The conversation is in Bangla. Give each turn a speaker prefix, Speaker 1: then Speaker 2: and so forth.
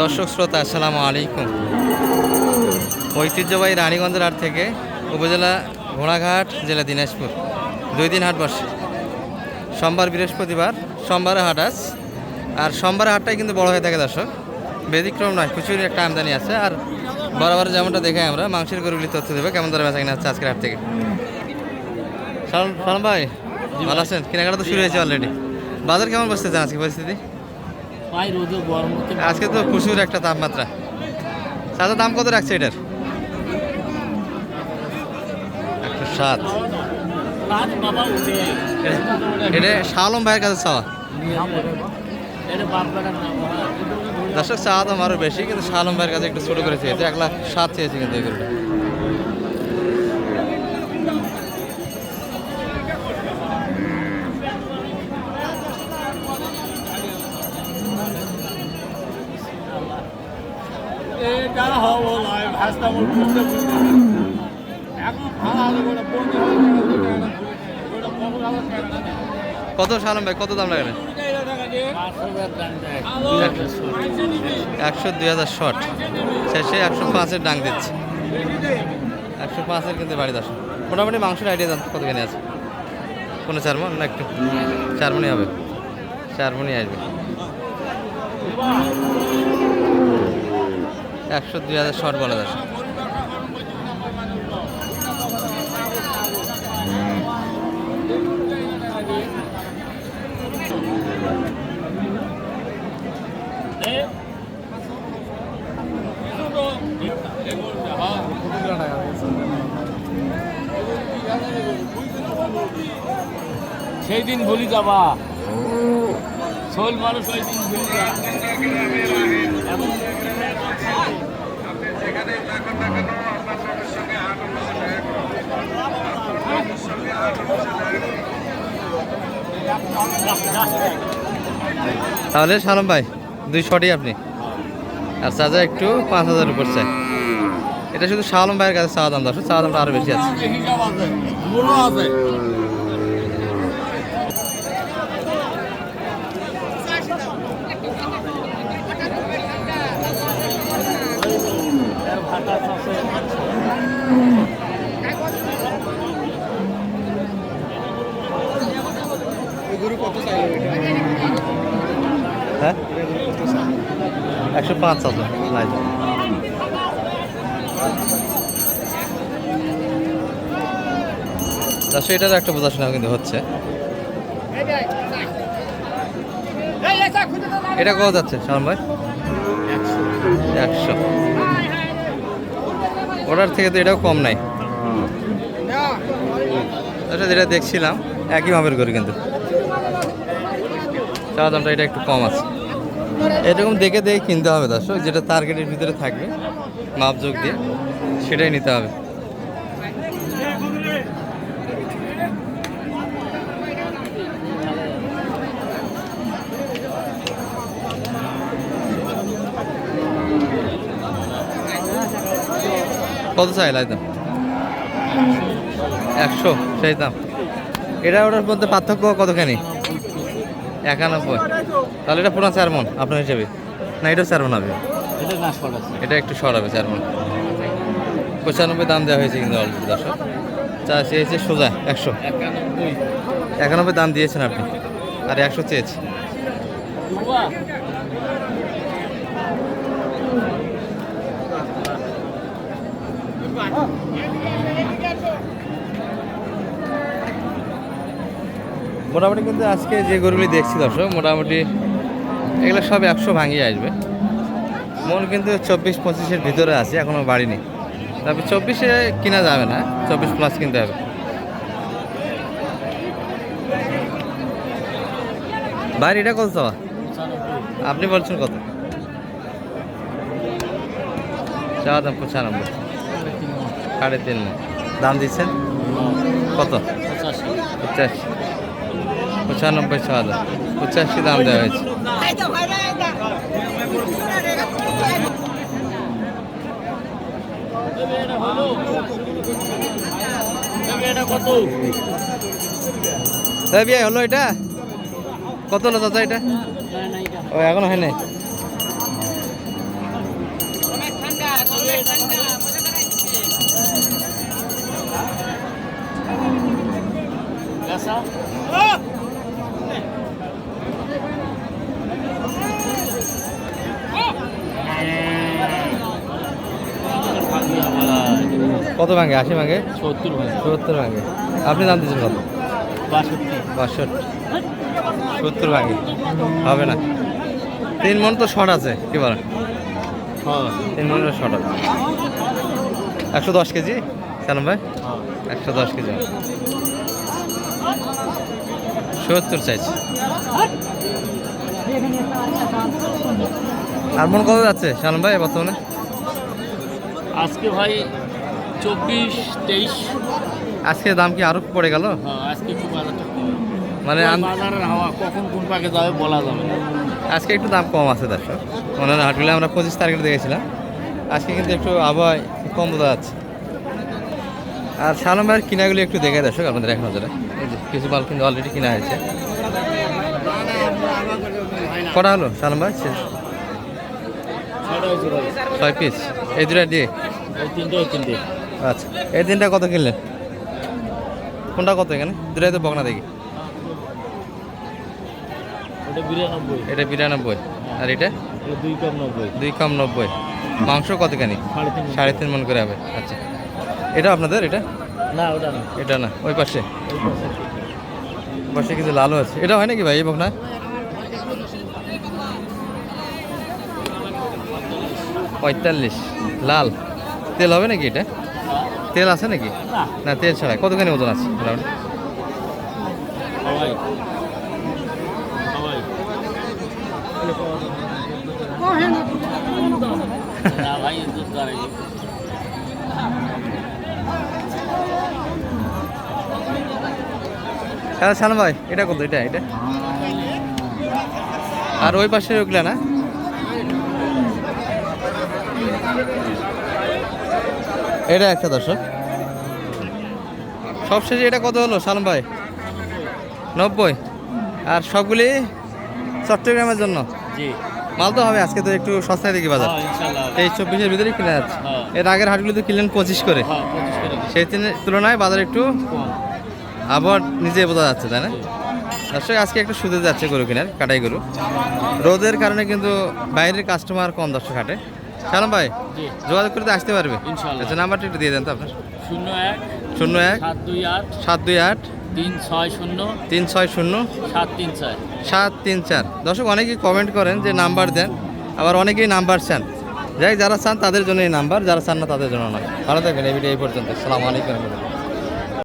Speaker 1: দর্শক শ্রোতা আসসালামু আলাইকুম। ঐতিহ্যবাহী রানীগঞ্জের হাট থেকে উপজেলা ঘোড়াঘাট, জেলা দিনাজপুর 2 দিন হাট বসে। সোমবার, বৃহস্পতিবার, সোমবারে হাট আস। আর সোমবারে হাটটাই কিন্তু বড় হয়ে থাকে দর্শক, ব্যতিক্রম নয়, প্রচুর একটা আমদানি আছে। আর বরাবর যেমনটা দেখে আমরা মাংসের গরুগুলি তথ্য দেবো কেমন ধরে বেচা কিনা হচ্ছে আজকের হাট থেকে। সালাম ভাই, ভালো আছেন? কেনাকাটা তো শুরু হয়েছে অলরেডি। বাজার কেমন বসতেছেন আজকে পরিস্থিতি? আজকে তো প্রচুর একটা তাপমাত্রা। সাদা দাম কত রাখছে এটার? 107। এটা শালম ভাইয়ের কাছে চাওয়া। দর্শক চাওয়া দাম আরও বেশি, কিন্তু শালম ভাইয়ের কাছে একটু ছোটো করে চেয়েছে। 1,07,000 চেয়েছে কিন্তু এগুলো। কত শালম ভাই, কত দাম লাগালেন? 100-2,000 শর্ট, শেষে 105-এর ডাং দিচ্ছে। 105-এর কিন্তু বাড়ি দশ। মোটামুটি মাংসের আইডিয়া জানতে কত কেনে আছে? কোনো 4 মণ না একটু 4 মণই হবে? 4 মণই আসবে। 100-2,000 শর্ট বলা যাচ্ছে।
Speaker 2: সেই দিন ভুলি যাবা, শোল মানুষ ওই দিন ভুলি যাবা।
Speaker 1: তাহলে শালম ভাই 2 শটই আপনি, আর চাচা একটু 5,000 উপর চাই। এটা শুধু শালম ভাইয়ের কাছে চাওয়া দাম। দর্শক চাওয়া দামটা আরও বেশি আছে। হ্যাঁ, 105 আছে লাইভ। দর্শক এটার একটা বোঝাশোনা কিন্তু হচ্ছে। এটা কত যাচ্ছে শালম ভাই? 100। ওটার থেকে তো এটাও কম নাই। যেটা দেখছিলাম একই মাপের করি, কিন্তু চাওয়া দামটা এটা একটু কম আছে। এরকম দেখে দেখে কিনতে হবে দর্শক, যেটা টার্গেটের ভিতরে থাকবে মাপ যোগ দিয়ে সেটাই নিতে হবে। কত চাই দাম? 100 সেই দাম। এটা ওটার মধ্যে পার্থক্য কতখানি? 91। তাহলে এটা পুরো 4 মণ আপনার হিসেবে? না এটা 4 মণ হবে? এটা একটু সরাবে 4 মণ। 95 দাম দেওয়া হয়েছে কিন্তু অলরেডি দর্শক। চা চেয়েছে সোজা 100। 91 দাম দিয়েছেন আপনি, আর 100 চেয়েছে। মোটামুটি কিন্তু আজকে যে গরুগুলি দেখছি দর্শক, মোটামুটি এগুলো সব 100 ভাঙিয়ে আসবে। মন কিন্তু 24-25-এর ভিতরে আছে, এখনও বাড়িনি। তারপর 24-এ কিনা যাবে না, 24+ কিনতে হবে। বাইরে এটা কত চাওয়া? আপনি বলছেন কত? চাওয়া দাম 95, 3.5 মণ। দাম দিচ্ছেন কত? 85। 95 চাওয়া দাম, 85 দাম দেওয়া হয়েছে। বিয়ে হলো এটা? কত হলো চাচা এটা? ও এখনো হয় নাই। কত ভাঙে? 80 ভাঙে,
Speaker 2: 70 ভাই,
Speaker 1: 70 ভাঙে। আপনি দাম দিচ্ছেন কত?
Speaker 2: 62।
Speaker 1: 62, 70 ভাঙে হবে না। 3 মন তো শর্ট আছে, কি বলেন?
Speaker 2: হ্যাঁ
Speaker 1: 3 মনের শর্ট আছে। 110 কেজি সালাম ভাই,
Speaker 2: হ্যাঁ
Speaker 1: 110 কেজি 70 চাইছে। আর মন কত যাচ্ছে সালাম ভাই বর্তমানে?
Speaker 2: আজকে ভাই 24, 23।
Speaker 1: আজকে দাম কি আরো পড়ে গেল?
Speaker 2: হ্যাঁ আজকে একটু বাজারটা কম।
Speaker 1: মানে
Speaker 2: বাজারের হাওয়া কখন কোন পাকে যাবে বলা যাবে না।
Speaker 1: আজকে একটু দাম কম আছে দর্শক। মনে হয় হাটগুলো আমরা 25 তারিখে দেখেছিলাম, আজকে কিন্তু একটু আবহাওয়া কম বোঝা যাচ্ছে। আর সালাম ভাইয়ের কিনাগুলি একটু দেখে দর্শক আপনাদের এক নজরে। এই যে কিছু মাল কিন্তু অলরেডি কিনা হয়েছে। কটা হলো সালাম ভাই? শেষ 6 পিস এই দুটা দিয়ে।
Speaker 2: এই তিনটে
Speaker 1: আচ্ছা, এই তিনটা কত কিনলেন? কোনটা কত এখানে? দুটাই তো বকনা দেখি।
Speaker 2: ওটা 92,
Speaker 1: এটা 92, আর এটা
Speaker 2: 2 কম 90,
Speaker 1: 2 কম 90। মাংস কতখানি? 3.5 মন করে হবে। আচ্ছা, এটা আপনাদের? এটা
Speaker 2: না ওটা না,
Speaker 1: এটা না, ওই পাশে
Speaker 2: ওই পাশে।
Speaker 1: পাশে কিছু লালও আছে। এটা হয় নাকি ভাই এই বকনা? 45 লাল। তেল হবে নাকি এটা? তেল আছে নাকি?
Speaker 2: না
Speaker 1: না তেল ছাড়া। কতখানি ওজন আছে মোটামুটি?
Speaker 2: সবাই না ভাই দুধ দাঁড়াই।
Speaker 1: হ্যাঁ সালাম ভাই, এটা কত? এটা এটা আর ওই পাশে ওগুলা না? এটা একটা দর্শক। সবশেষে এটা কত হলো সালাম ভাই? 90। আর সবগুলি চট্টগ্রামের জন্য
Speaker 2: জি
Speaker 1: মাল তো হবে। আজকে তো একটু সস্তায় দেখি বাজার,
Speaker 2: হ্যাঁ ইনশাআল্লাহ।
Speaker 1: 23-24-এর ভিতরেই কিনা যাচ্ছে।
Speaker 2: হ্যাঁ
Speaker 1: এর আগের হাটগুলি তো কিনলেন 25 করে,
Speaker 2: হ্যাঁ 25 করে দিচ্ছি।
Speaker 1: সেই তুলনায় বাজার একটু
Speaker 2: কম।
Speaker 1: আবহাওয়া নিজে বোঝা যাচ্ছে, তাই না? দর্শক আজকে একটু সুদে যাচ্ছে গরু কেনার, কাটাই গরু। রোদের কারণে কিন্তু বাইরের কাস্টমার কম দর্শক হাটে। সালাম ভাই,
Speaker 2: জি
Speaker 1: যোগাযোগ করতে আসতে পারবে?
Speaker 2: ইনশাআল্লাহ।
Speaker 1: আচ্ছা, নাম্বারটা একটু দিয়ে দেন তো আপনার।
Speaker 2: 01
Speaker 1: 01
Speaker 2: 728
Speaker 1: 728
Speaker 2: 360
Speaker 1: 360
Speaker 2: 734।
Speaker 1: 734। দর্শক অনেকেই কমেন্ট করেন যে নাম্বার দেন, আবার অনেকেই নাম্বার চান। যাই যারা চান তাদের জন্য এই নাম্বার, যারা চান না তাদের জন্য নয়। ভালো থাকবেন। এই ভিডিও এই পর্যন্ত। আসসালামু আলাইকুম।